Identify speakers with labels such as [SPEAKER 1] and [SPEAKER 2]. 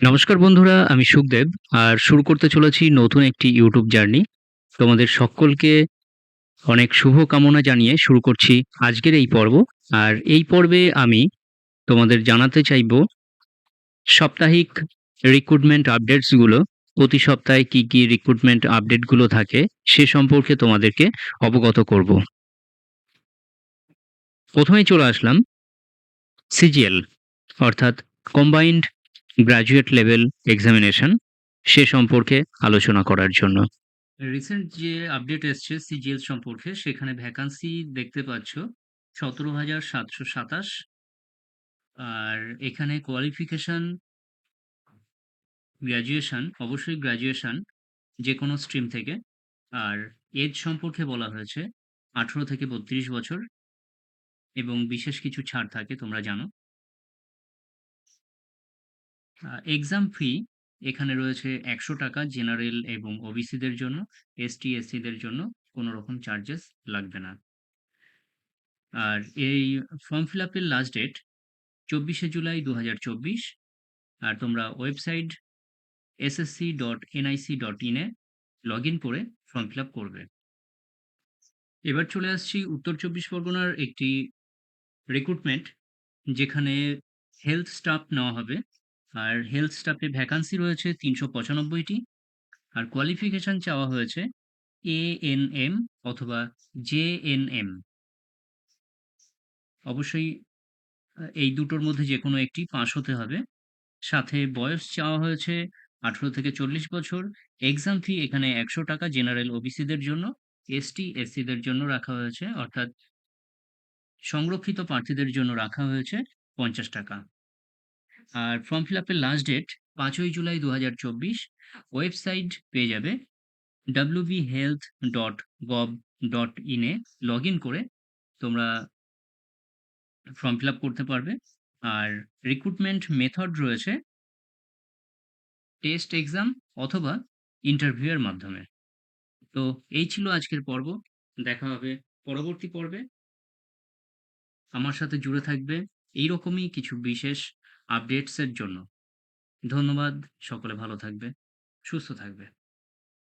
[SPEAKER 1] নমস্কার বন্ধুরা, আমি সুখদেব। আর শুরু করতে চলেছি নতুন একটি ইউটিউব জার্নি। তোমাদের সকলকে অনেক শুভ কামনা জানিয়ে শুরু করছি আজকের এই পর্ব। আর এই পর্বে আমি তোমাদের জানাতে চাইবো সাপ্তাহিক রিক্রুটমেন্ট আপডেটস গুলো, প্রতি সপ্তাহে কি রিক্রুটমেন্ট আপডেট গুলো থাকে সে সম্পর্কে তোমাদেরকে অবগত করব। প্রথমেই চলে আসলাম সিজিএল, অর্থাৎ কম্বাইন্ড গ্র্যাজুয়েট লেভেল এক্সামিনেশন, সে সম্পর্কে আলোচনা করার জন্য। রিসেন্ট যে আপডেট এসছে সিজিএল সম্পর্কে, সেখানে ভ্যাকান্সি দেখতে পাচ্ছ 17,727। আর এখানে কোয়ালিফিকেশন গ্র্যাজুয়েশন, অবশ্যই গ্র্যাজুয়েশন যে কোনো স্ট্রিম থেকে। আর এজ সম্পর্কে বলা হয়েছে 18 থেকে 32 বছর, এবং বিশেষ কিছু ছাড় থাকে তোমরা জানো। এক্সাম ফি এখানে রয়েছে 100 টাকা জেনারেল এবং ওবিসিদের জন্য। এসটি এসসিদের জন্য কোনো রকম চার্জেস লাগবে না। আর এই ফর্ম ফিল আপের লাস্ট ডেট 24শে জুলাই 2024। আর তোমরা website ssc.nic.in A log in করে ফর্ম ফিল আপ করবে। এবার চলে আসছি উত্তর চব্বিশ পরগনার একটি রিক্রুটমেন্ট, যেখানে হেলথ স্টাফ নেওয়া হবে। আর হেলথ স্টাফে ভ্যাকান্সি রয়েছে 395টি। আর কোয়ালিফিকেশন চাওয়া হয়েছে এএনএম অথবা জেএনএম। অবশ্যই এই দুটোর মধ্যে যেকোনো একটি পাস হতে হবে। সাথে বয়স চাওয়া হয়েছে 18 থেকে 40 বছর। এক্সাম ফি এখানে 100 টাকা জেনারেল ওবিসিদের জন্য। এসটি এসসিদের জন্য রাখা হয়েছে, অর্থাৎ সংরক্ষিত প্রার্থীদের জন্য রাখা হয়েছে 50 টাকা। আর ফর্ম ফিল আপের লাস্ট ডেট 5ই জুলাই 2024। ওয়েবসাইট পেয়ে যাবে wbhealth.gov.in এ লগ ইন করে তোমরা ফর্ম ফিল আপ করতে পারবে। আর রিক্রুটমেন্ট মেথড রয়েছে টেস্ট এক্সাম অথবা ইন্টারভিউ এর মাধ্যমে। তো এই ছিল আজকের পর্ব। দেখা হবে পরবর্তী পর্বে। আমার সাথে জুড়ে থাকবে এইরকমই কিছু বিশেষ আপডেটস এর জন্য। ধন্যবাদ। সকলে ভালো থাকবে, সুস্থ থাকবে।